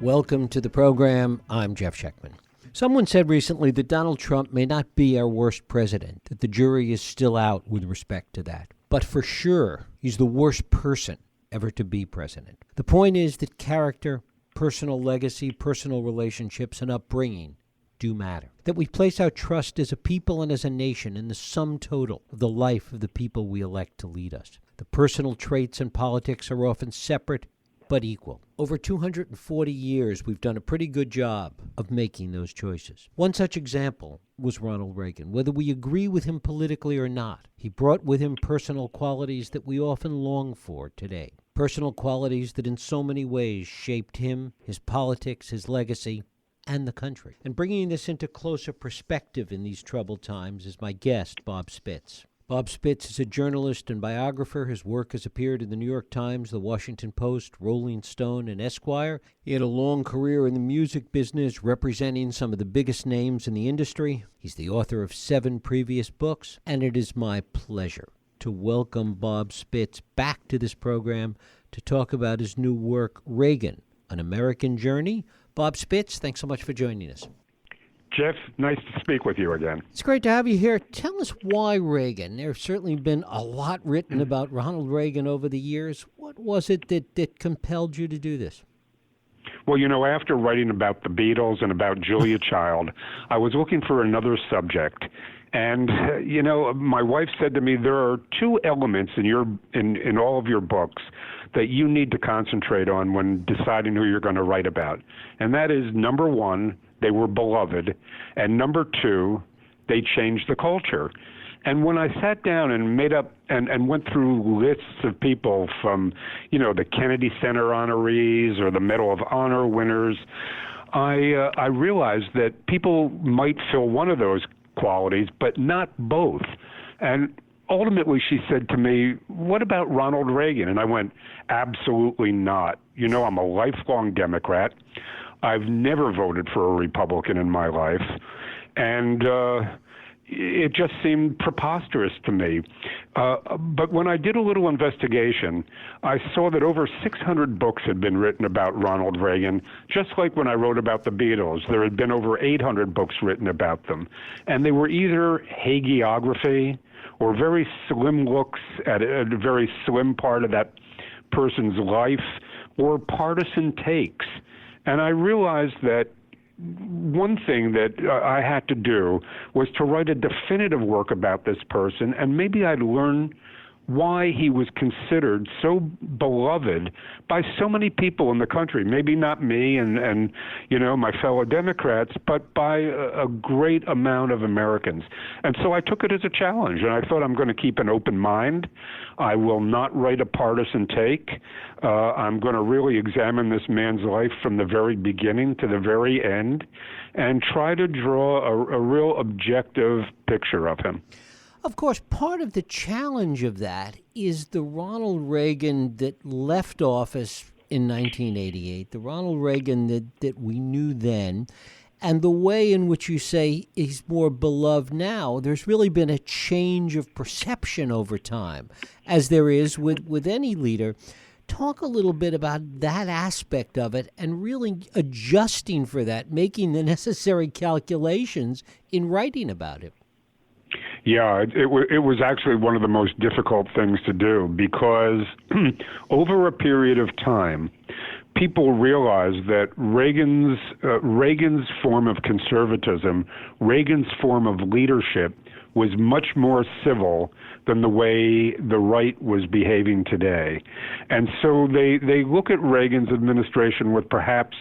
Welcome to the program. I'm Jeff Schechtman. Someone said recently that Donald Trump may not be our worst president, that the jury is still out with respect to that. But for sure, he's the worst person ever to be president. The point is that character, personal legacy, personal relationships, and upbringing do matter. That we place our trust as a people and as a nation in the sum total of the life of the people we elect to lead us. The personal traits and politics are often separate but equal. Over 240 years, we've done a pretty good job of making those choices. One such example was Ronald Reagan. Whether we agree with him politically or not, he brought with him personal qualities that we often long for today. Personal qualities that in so many ways shaped him, his politics, his legacy, and the country. And bringing this into closer perspective in these troubled times is my guest, Bob Spitz. Bob Spitz is a journalist and biographer. His work has appeared in the New York Times, the Washington Post, Rolling Stone, and Esquire. He had a long career in the music business, representing some of the biggest names in the industry. He's the author of 7 previous books, and it is my pleasure to welcome Bob Spitz back to this program to talk about his new work, Reagan, An American Journey. Bob Spitz, thanks so much for joining us. Jeff, nice to speak with you again. It's great to have you here. Tell us why Reagan. There's certainly been a lot written about Ronald Reagan over the years. What was it that compelled you to do this? Well, after writing about the Beatles and about Julia Child, I was looking for another subject. And, my wife said to me, there are 2 elements in all of your books that you need to concentrate on when deciding who you're going to write about. And that is, number 1, they were beloved, and number 2, they changed the culture. And when I sat down and made up and went through lists of people from, the Kennedy Center honorees or the Medal of Honor winners, I realized that people might fill one of those qualities, but not both. And ultimately, she said to me, what about Ronald Reagan? And I went, absolutely not. I'm a lifelong Democrat. I've never voted for a Republican in my life. And it just seemed preposterous to me. But when I did a little investigation, I saw that over 600 books had been written about Ronald Reagan, just like when I wrote about the Beatles. There had been over 800 books written about them. And they were either hagiography or very slim looks at a very slim part of that person's life, or partisan takes. And I realized that one thing that I had to do was to write a definitive work about this person, and maybe I'd learn why he was considered so beloved by so many people in the country. Maybe not me and my fellow Democrats, but by a great amount of Americans. And so I took it as a challenge, and I thought, I'm going to keep an open mind. I will not write a partisan take. I'm going to really examine this man's life from the very beginning to the very end and try to draw a real objective picture of him. Of course, part of the challenge of that is the Ronald Reagan that left office in 1988, the Ronald Reagan that we knew then, and the way in which you say he's more beloved now. There's really been a change of perception over time, as there is with any leader. Talk a little bit about that aspect of it and really adjusting for that, making the necessary calculations in writing about it. Yeah, it was actually one of the most difficult things to do because over a period of time, people realized that Reagan's form of conservatism, Reagan's form of leadership was much more civil than the way the right was behaving today. And so they look at Reagan's administration with perhaps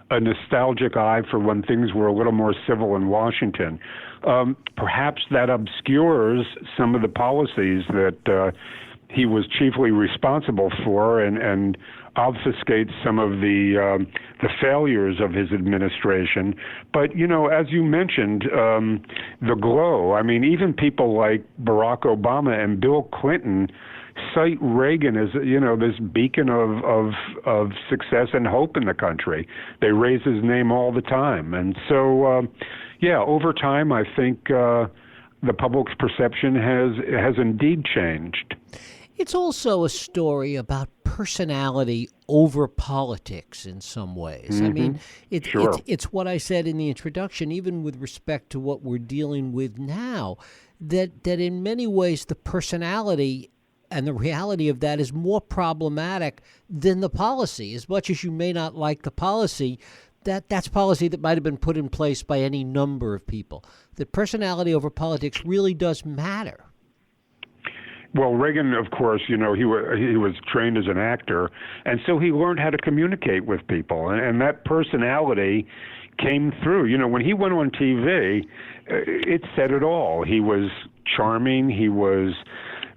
a nostalgic eye for when things were a little more civil in Washington. Perhaps that obscures some of the policies that he was chiefly responsible for and obfuscates some of the failures of his administration. But, as you mentioned, the glow, even people like Barack Obama and Bill Clinton cite Reagan as, this beacon of success and hope in the country. They raise his name all the time. And so, over time, I think the public's perception has indeed changed. It's also a story about personality over politics in some ways. I mean, Sure. it's what I said in the introduction, even with respect to what we're dealing with now, that in many ways the personality and the reality of that is more problematic than the policy. As much as you may not like the policy, that's policy that might have been put in place by any number of people. That personality over politics really does matter. Well, Reagan, of course, he was trained as an actor, and so he learned how to communicate with people, and that personality came through. When he went on TV, it said it all. He was charming. He was,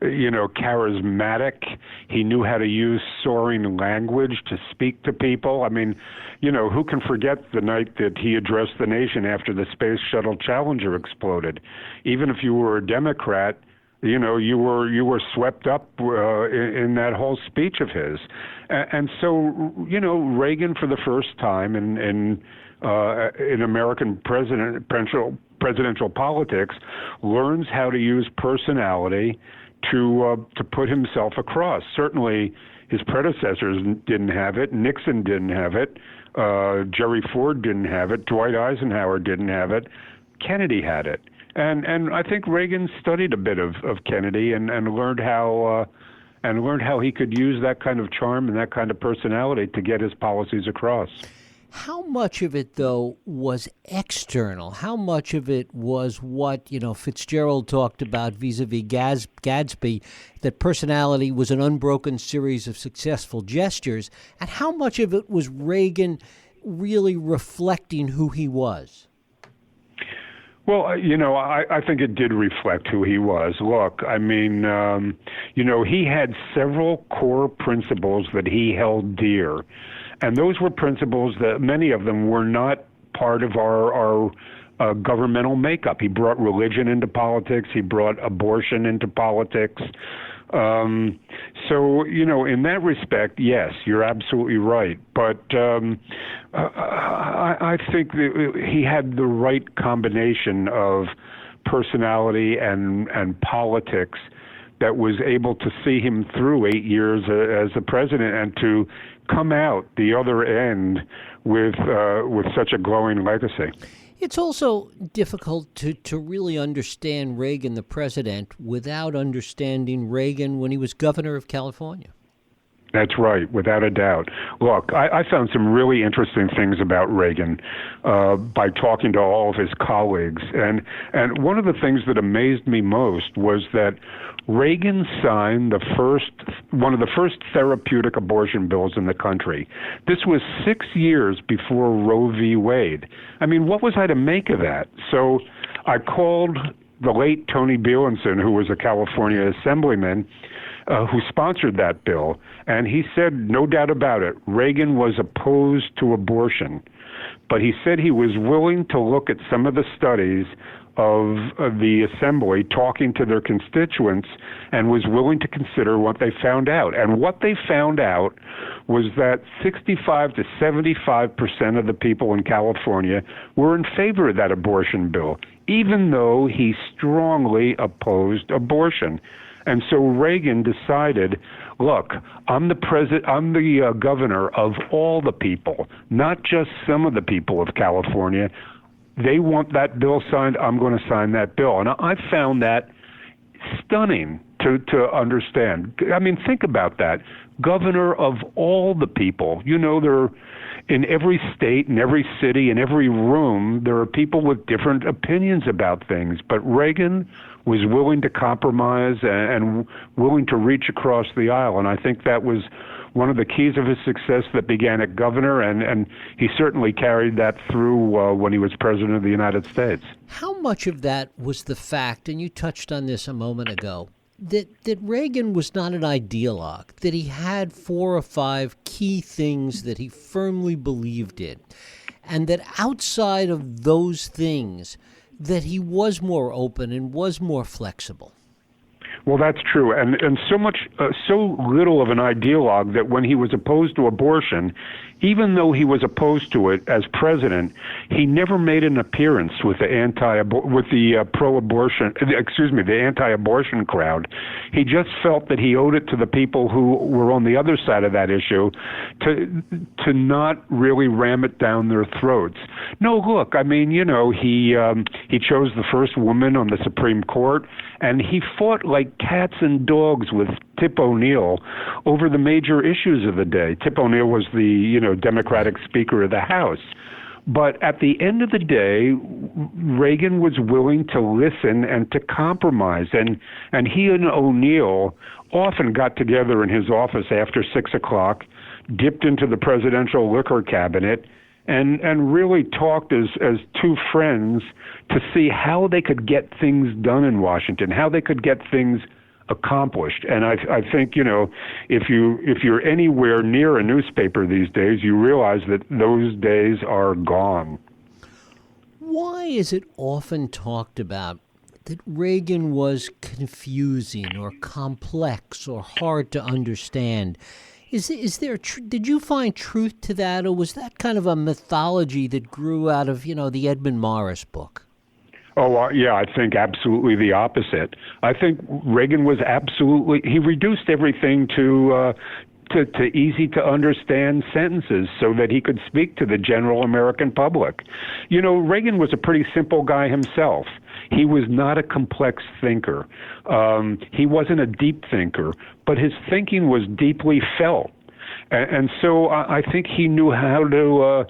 charismatic. He knew how to use soaring language to speak to people. I mean, who can forget the night that he addressed the nation after the Space Shuttle Challenger exploded? Even if you were a Democrat, you were swept up in that whole speech of his, and so Reagan, for the first time in American presidential politics, learns how to use personality to put himself across. Certainly, his predecessors didn't have it. Nixon didn't have it. Jerry Ford didn't have it. Dwight Eisenhower didn't have it. Kennedy had it. And I think Reagan studied a bit of Kennedy and learned how he could use that kind of charm and that kind of personality to get his policies across. How much of it, though, was external? How much of it was what, Fitzgerald talked about vis-a-vis Gadsby, that personality was an unbroken series of successful gestures, and how much of it was Reagan really reflecting who he was? Well, I think it did reflect who he was. Look, I mean, he had several core principles that he held dear. And those were principles that many of them were not part of our governmental makeup. He brought religion into politics. He brought abortion into politics. So, in that respect, yes, you're absolutely right. But I think that he had the right combination of personality and politics that was able to see him through 8 years as a president and to come out the other end with such a glowing legacy. It's also difficult to really understand Reagan, the president, without understanding Reagan when he was governor of California. That's right, without a doubt. Look, I found some really interesting things about Reagan by talking to all of his colleagues. And one of the things that amazed me most was that Reagan signed one of the first therapeutic abortion bills in the country. This was 6 years before Roe v. Wade. I mean, what was I to make of that? So I called the late Tony Bielenson, who was a California assemblyman, who sponsored that bill, and he said, no doubt about it, Reagan was opposed to abortion, but he said he was willing to look at some of the studies of the assembly talking to their constituents and was willing to consider what they found out. And what they found out was that 65 to 75% of the people in California were in favor of that abortion bill, even though he strongly opposed abortion. And so Reagan decided, look, I'm the governor of all the people, not just some of the people of California. They want that bill signed, I'm going to sign that bill. And I found that stunning to understand. I mean, think about that. Governor of all the people. There in every state, in every city, in every room, there are people with different opinions about things. But Reagan was willing to compromise and willing to reach across the aisle. And I think that was one of the keys of his success that began at governor, and he certainly carried that through when he was president of the United States. How much of that was the fact, and you touched on this a moment ago, that Reagan was not an ideologue, that he had 4 or 5 key things that he firmly believed in, and that outside of those things, that he was more open and was more flexible? Well, that's true, and so little of an ideologue that when he was opposed to abortion, even though he was opposed to it as president, he never made an appearance with the anti-abortion crowd. He just felt that he owed it to the people who were on the other side of that issue to not really ram it down their throats. No, look, I mean, he chose the first woman on the Supreme Court, and he fought like cats and dogs with Tip O'Neill over the major issues of the day. Tip O'Neill was the, Democratic Speaker of the House. But at the end of the day, Reagan was willing to listen and to compromise. And he and O'Neill often got together in his office after 6 o'clock, dipped into the presidential liquor cabinet, and really talked as two friends to see how they could get things done in Washington, how they could get things accomplished. And I think, if you're anywhere near a newspaper these days, you realize that those days are gone. Why is it often talked about that Reagan was confusing or complex or hard to understand? Is there did you find truth to that, or was that kind of a mythology that grew out of, the Edmund Morris book? Oh, yeah, I think absolutely the opposite. I think Reagan was he reduced everything to easy to understand sentences so that he could speak to the general American public. Reagan was a pretty simple guy himself. He was not a complex thinker. He wasn't a deep thinker, but his thinking was deeply felt. And so I think he knew how to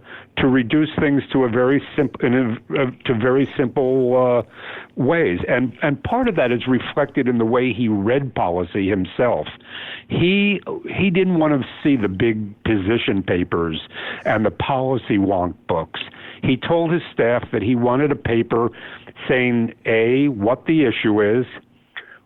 reduce things to a very simple ways, and part of that is reflected in the way he read policy himself. He didn't want to see the big position papers and the policy wonk books. He told his staff that he wanted a paper saying, A, what the issue is,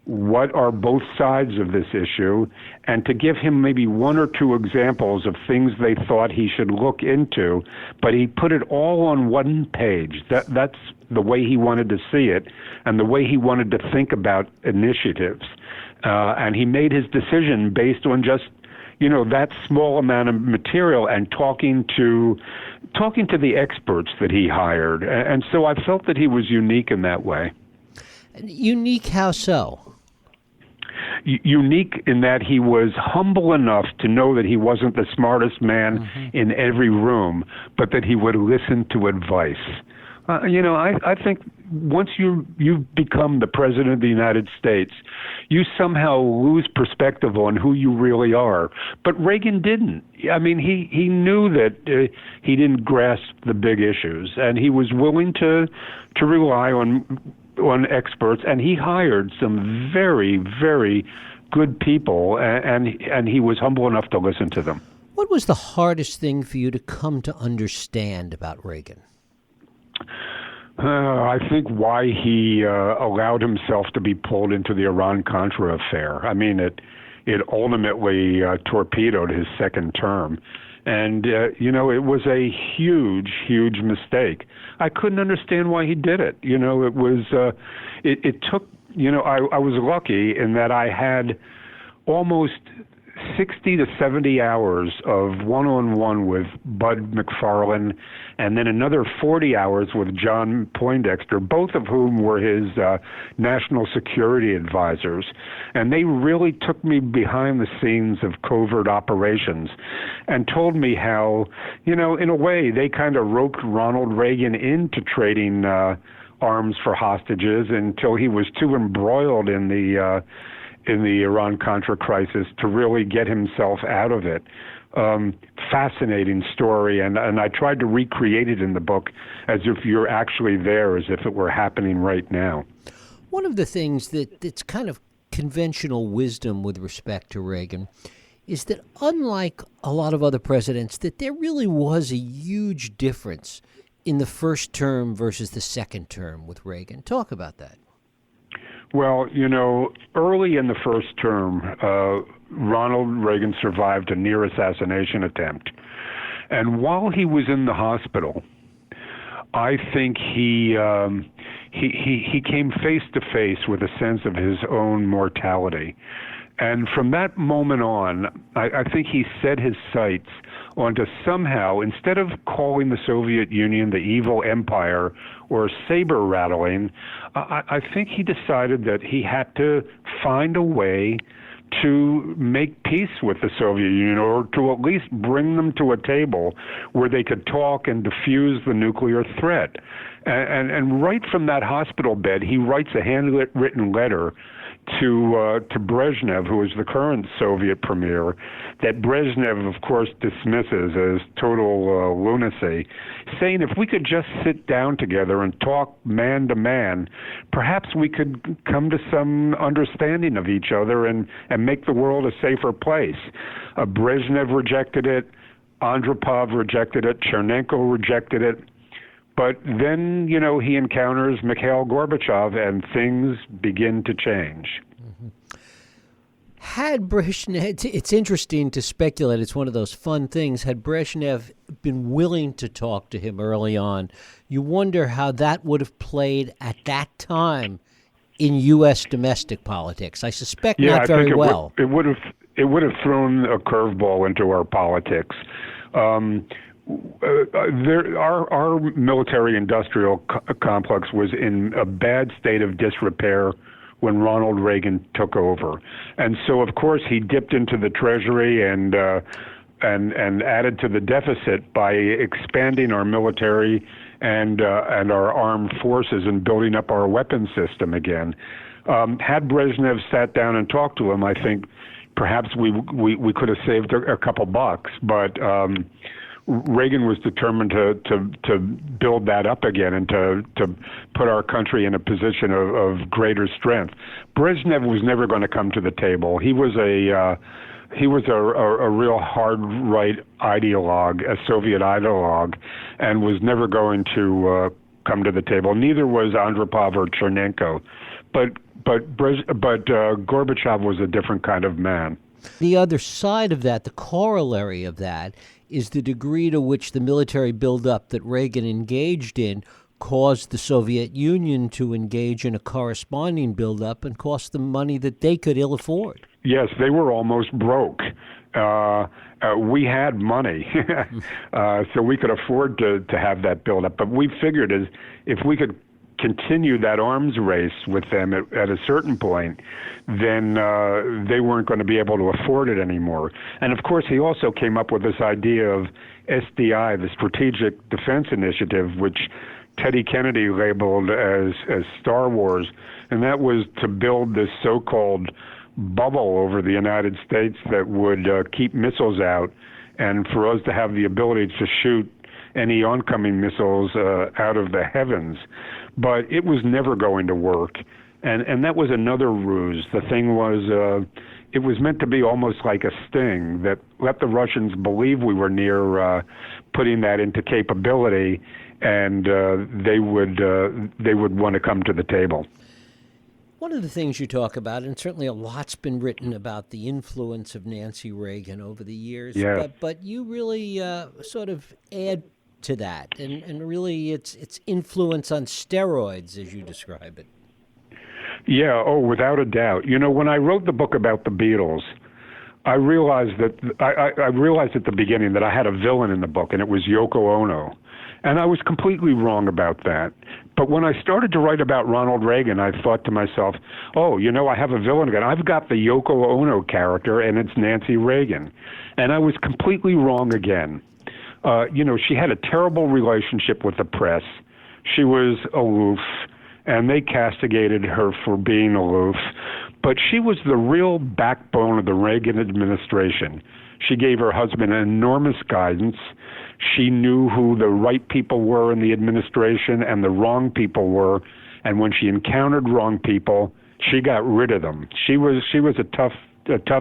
what are both sides of this issue, and to give him maybe one or two examples of things they thought he should look into, but he put it all on one page. That's the way he wanted to see it and the way he wanted to think about initiatives. And he made his decision based on just, that small amount of material and talking to the experts that he hired. And so I felt that he was unique in that way. Unique how so? Unique in that he was humble enough to know that he wasn't the smartest man in every room, but that he would listen to advice. I think once you've become the president of the United States, you somehow lose perspective on who you really are. But Reagan didn't. I mean, he knew that he didn't grasp the big issues, and he was willing to rely on experts, and he hired some very, very good people, and he was humble enough to listen to them. What was the hardest thing for you to come to understand about Reagan? I think why he allowed himself to be pulled into the Iran-Contra affair. I mean, it ultimately torpedoed his second term. And, it was a huge, huge mistake. I couldn't understand why he did it. It was, it took, I was lucky in that I had almost 60 to 70 hours of one-on-one with Bud McFarlane, and then another 40 hours with John Poindexter, both of whom were his national security advisors. And they really took me behind the scenes of covert operations and told me how, in a way, they kind of roped Ronald Reagan into trading arms for hostages until he was too embroiled in the Iran-Contra crisis to really get himself out of it. Fascinating story, and I tried to recreate it in the book as if you're actually there, as if it were happening right now. One of the things that's kind of conventional wisdom with respect to Reagan is that unlike a lot of other presidents, that there really was a huge difference in the first term versus the second term with Reagan. Talk about that. Well, early in the first term, Ronald Reagan survived a near assassination attempt. And while he was in the hospital, I think he came face to face with a sense of his own mortality. And from that moment on, I think he set his sights onto somehow, instead of calling the Soviet Union the evil empire or saber rattling, I think he decided that he had to find a way to make peace with the Soviet Union, or to at least bring them to a table where they could talk and diffuse the nuclear threat. And right from that hospital bed, he writes a handwritten letter to Brezhnev, who is the current Soviet premier, that Brezhnev, of course, dismisses as total lunacy, saying if we could just sit down together and talk man to man, perhaps we could come to some understanding of each other and make the world a safer place. Brezhnev rejected it, Andropov rejected it, Chernenko rejected it. But then, he encounters Mikhail Gorbachev, and things begin to change. Had Brezhnev, it's interesting to speculate, it's one of those fun things, had Brezhnev been willing to talk to him early on, you wonder how that would have played at that time in U.S. domestic politics. I suspect not very well. It would have thrown a curveball into our politics. Our military-industrial complex was in a bad state of disrepair when Ronald Reagan took over, and so of course he dipped into the treasury and added to the deficit by expanding our military and our armed forces and building up our weapons system again. Had Brezhnev sat down and talked to him, I think perhaps we could have saved a couple bucks, but. Reagan was determined to build that up again and to put our country in a position of greater strength. Brezhnev was never going to come to the table. He was a real hard right ideologue, a Soviet ideologue, and was never going to come to the table. Neither was Andropov or Chernenko, but Gorbachev was a different kind of man. The other side of that, the corollary of that, is the degree to which the military buildup that Reagan engaged in caused the Soviet Union to engage in a corresponding buildup and cost them money that they could ill afford. Yes, they were almost broke. We had money, so we could afford to have that buildup. But we figured if we could continue that arms race with them at a certain point, then they weren't going to be able to afford it anymore. And of course, he also came up with this idea of SDI, the Strategic Defense Initiative, which Teddy Kennedy labeled as Star Wars, and that was to build this so-called bubble over the United States that would keep missiles out, and for us to have the ability to shoot any oncoming missiles out of the heavens. But it was never going to work. And that was another ruse. The thing was, it was meant to be almost like a sting that let the Russians believe we were near putting that into capability, and they would want to come to the table. One of the things you talk about, and certainly a lot's been written about the influence of Nancy Reagan over the years, yeah. but you really sort of add to that, and really it's influence on steroids, as you describe it. Yeah, without a doubt. When I wrote the book about the Beatles, I realized that I realized at the beginning that I had a villain in the book, and it was Yoko Ono. And I was completely wrong about that. But when I started to write about Ronald Reagan, I thought to myself, I have a villain again. I've got the Yoko Ono character, and it's Nancy Reagan. And I was completely wrong again. She had a terrible relationship with the press. She was aloof, and they castigated her for being aloof. But she was the real backbone of the Reagan administration. She gave her husband enormous guidance. She knew who the right people were in the administration and the wrong people were. And when she encountered wrong people, she got rid of them. She was a tough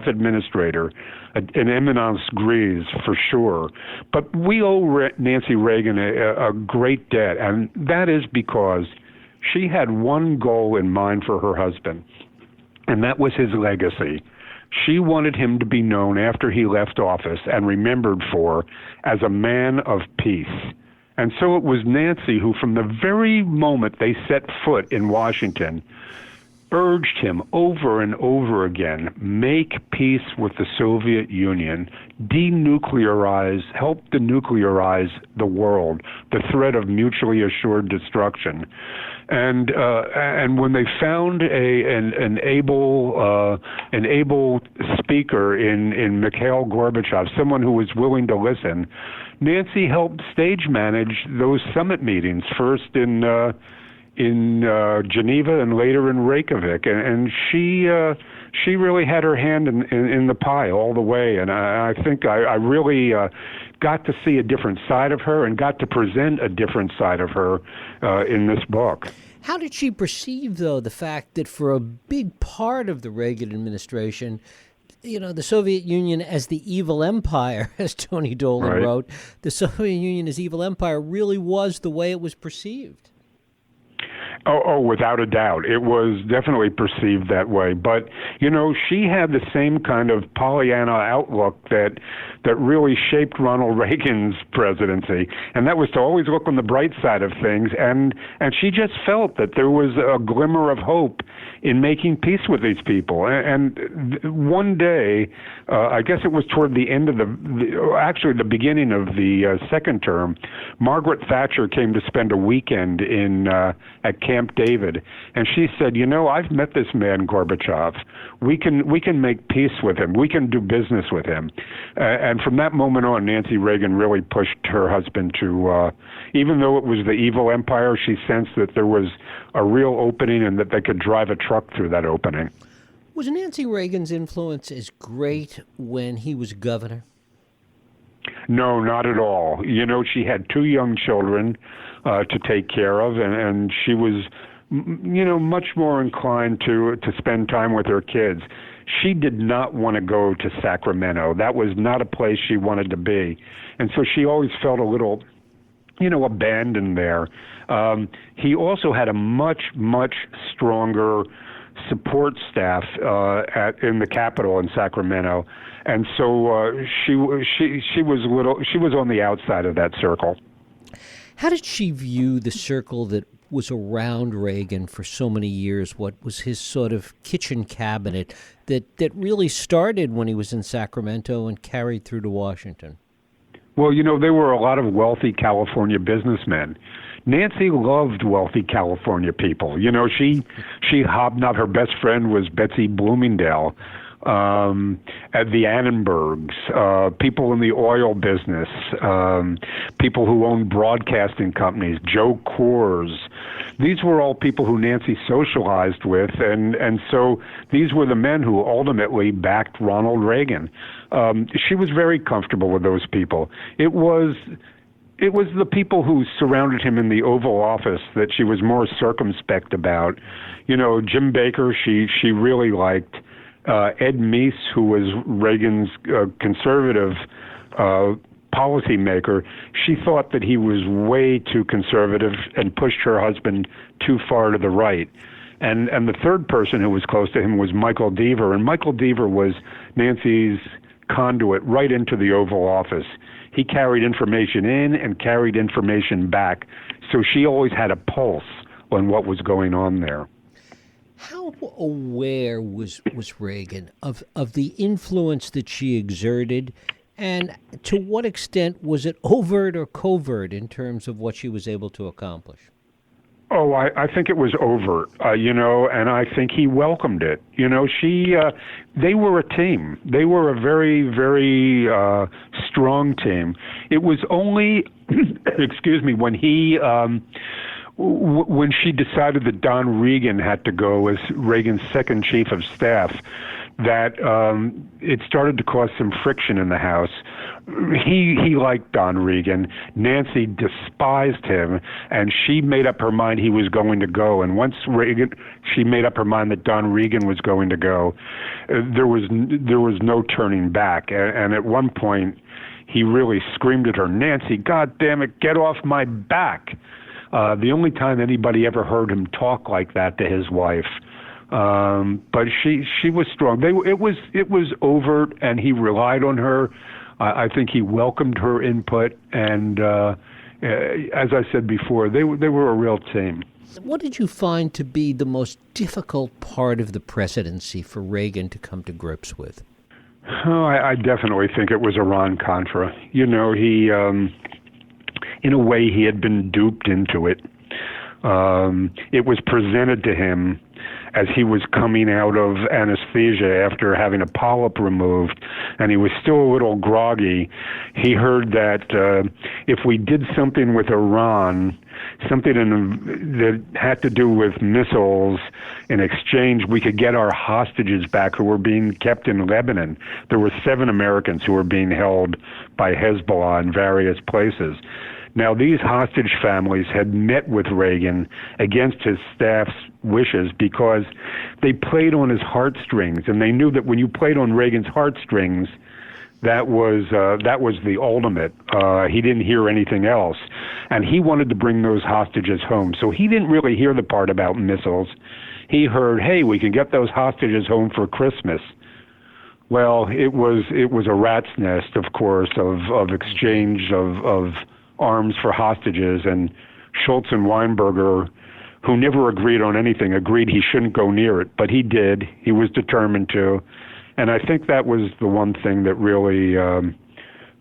administrator, an eminence grise for sure. But we owe Nancy Reagan a great debt, and that is because she had one goal in mind for her husband, and that was his legacy. She wanted him to be known after he left office and remembered for as a man of peace. And so it was Nancy who, from the very moment they set foot in Washington, urged him over and over again, make peace with the Soviet Union, denuclearize, help denuclearize the world, the threat of mutually assured destruction. And when they found an able speaker in Mikhail Gorbachev, someone who was willing to listen, Nancy helped stage manage those summit meetings, first in Geneva and later in Reykjavik, and she really had her hand in the pie all the way. And I think I really got to see a different side of her and got to present a different side of her in this book. How did she perceive, though, the fact that for a big part of the Reagan administration, the Soviet Union as the evil empire, as Tony Dolan wrote, the Soviet Union as evil empire really was the way it was perceived? Oh, without a doubt. It was definitely perceived that way. But, she had the same kind of Pollyanna outlook that really shaped Ronald Reagan's presidency. And that was to always look on the bright side of things. And she just felt that there was a glimmer of hope in making peace with these people. And one day, I guess it was toward the end of actually the beginning of the second term, Margaret Thatcher came to spend a weekend at Camp David, and she said, I've met this man Gorbachev. We can make peace with him. We can do business with him. And from that moment on, Nancy Reagan really pushed her husband to, even though it was the evil empire, she sensed that there was a real opening and that they could drive a truck through that opening. Was Nancy Reagan's influence as great when he was governor? No, not at all. She had 2 young children to take care of, and she was, much more inclined to spend time with her kids. She did not want to go to Sacramento. That was not a place she wanted to be. And so she always felt a little, abandoned there. He also had a much, much stronger support staff in the Capitol in Sacramento, and so she was on the outside of that circle. How did she view the circle that was around Reagan for so many years? What was his sort of kitchen cabinet that really started when he was in Sacramento and carried through to Washington? Well, there were a lot of wealthy California businessmen. Nancy loved wealthy California people. She hobnobbed. Her best friend was Betsy Bloomingdale, at the Annenbergs, people in the oil business, people who owned broadcasting companies, Joe Coors. These were all people who Nancy socialized with, and so these were the men who ultimately backed Ronald Reagan. She was very comfortable with those people. It was the people who surrounded him in the Oval Office that she was more circumspect about. Jim Baker, she really liked. Ed Meese, who was Reagan's conservative policymaker, she thought that he was way too conservative and pushed her husband too far to the right. And the third person who was close to him was Michael Deaver, and Michael Deaver was Nancy's conduit right into the Oval Office. He carried information in and carried information back, so she always had a pulse on what was going on there. How aware was Reagan of the influence that she exerted, and to what extent was it overt or covert in terms of what she was able to accomplish? Oh, I think it was overt, and I think he welcomed it. They were a team. They were a very, very strong team. It was only, when he... when she decided that Don Regan had to go as Reagan's second chief of staff, that it started to cause some friction in the House. He liked Don Regan. Nancy despised him, and she made up her mind he was going to go. And once she made up her mind that Don Regan was going to go, there was no turning back. And at one point, he really screamed at her, "Nancy, God damn it, get off my back!" The only time anybody ever heard him talk like that to his wife. But she was strong. It was overt, and he relied on her. I think he welcomed her input, and as I said before, they were a real team. What did you find to be the most difficult part of the presidency for Reagan to come to grips with? Oh, I definitely think it was Iran-Contra. He, in a way, he had been duped into it. It was presented to him as he was coming out of anesthesia after having a polyp removed, and he was still a little groggy. He heard that if we did something with Iran, something that had to do with missiles, in exchange, we could get our hostages back who were being kept in Lebanon. There were 7 Americans who were being held by Hezbollah in various places. Now, these hostage families had met with Reagan against his staff's wishes because they played on his heartstrings, and they knew that when you played on Reagan's heartstrings, that was the ultimate. He didn't hear anything else, and he wanted to bring those hostages home. So he didn't really hear the part about missiles. He heard, "Hey, we can get those hostages home for Christmas." Well, it was a rat's nest, of course, of exchange of arms for hostages, and Schultz and Weinberger, who never agreed on anything, agreed he shouldn't go near it, but he did. He was determined to, and I think that was the one thing that really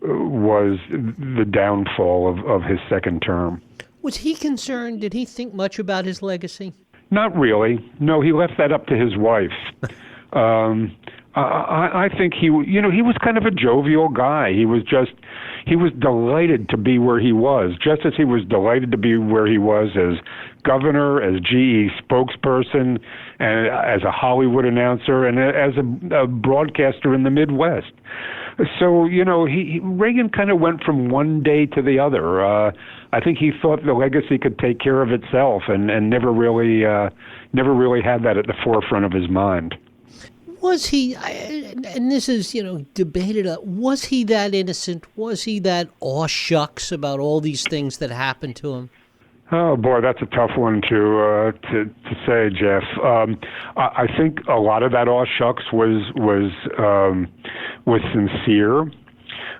was the downfall of his second term. Was he concerned? Did he think much about his legacy? Not really. No, he left that up to his wife. I think he was kind of a jovial guy. He was delighted to be where he was, just as he was delighted to be where he was as governor, as GE spokesperson, and as a Hollywood announcer, and as a broadcaster in the Midwest. So, Reagan kind of went from one day to the other. I think he thought the legacy could take care of itself, and never really had that at the forefront of his mind. Was he, and this is, debated, was he that innocent? Was he that aw shucks about all these things that happened to him? Oh boy, that's a tough one to say, Jeff. I think a lot of that aw shucks was sincere,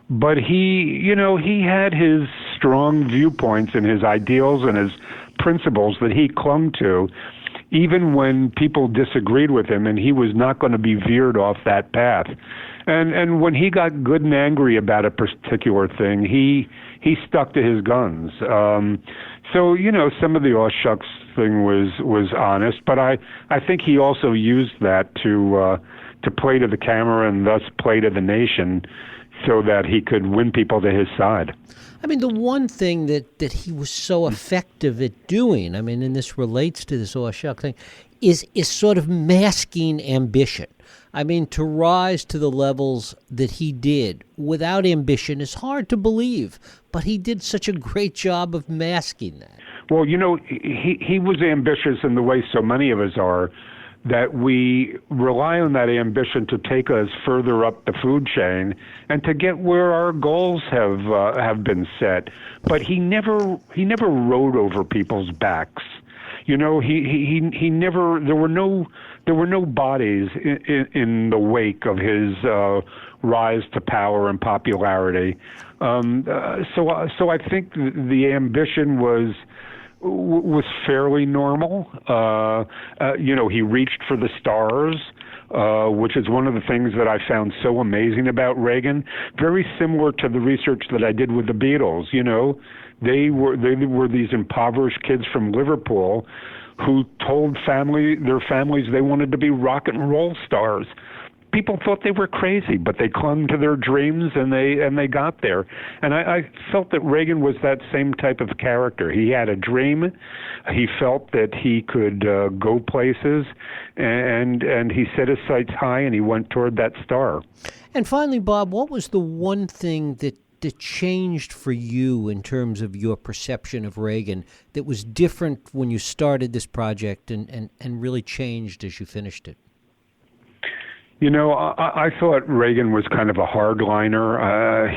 but he had his strong viewpoints and his ideals and his principles that he clung to, even when people disagreed with him, and he was not going to be veered off that path. And when he got good and angry about a particular thing, he stuck to his guns. So some of the aw shucks thing was honest, but I think he also used that to play to the camera and thus play to the nation, so that he could win people to his side. I mean, the one thing that he was so effective at doing, and this relates to this aw shuck thing, is sort of masking ambition. To rise to the levels that he did without ambition is hard to believe, but he did such a great job of masking that. Well, he was ambitious in the way so many of us are, that we rely on that ambition to take us further up the food chain and to get where our goals have been set. But he never rode over people's backs. He never. There were no bodies in the wake of his rise to power and popularity. So I think the ambition was fairly normal. He reached for the stars, which is one of the things that I found so amazing about Reagan. Very similar to the research that I did with the Beatles. They were these impoverished kids from Liverpool who told their families they wanted to be rock and roll stars. People thought they were crazy, but they clung to their dreams, and they got there. And I felt that Reagan was that same type of character. He had a dream. He felt that he could go places, and he set his sights high, and he went toward that star. And finally, Bob, what was the one thing that changed for you in terms of your perception of Reagan that was different when you started this project and really changed as you finished it? I thought Reagan was kind of a hardliner.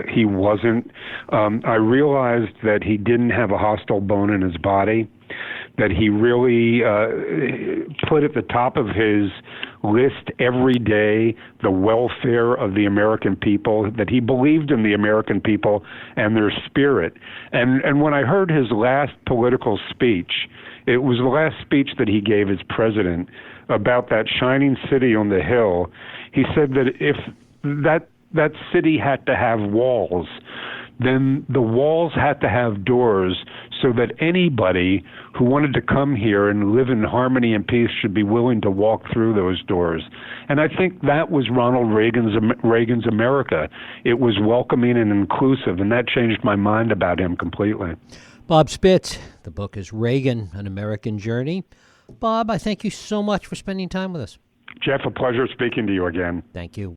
He wasn't. I realized that he didn't have a hostile bone in his body, that he really put at the top of his list every day the welfare of the American people, that he believed in the American people and their spirit. And when I heard his last political speech, it was the last speech that he gave as president about that shining city on the hill. He said that if that city had to have walls, then the walls had to have doors so that anybody who wanted to come here and live in harmony and peace should be willing to walk through those doors. And I think that was Ronald Reagan's America. It was welcoming and inclusive, and that changed my mind about him completely. Bob Spitz, the book is Reagan, An American Journey. Bob, I thank you so much for spending time with us. Jeff, a pleasure speaking to you again. Thank you.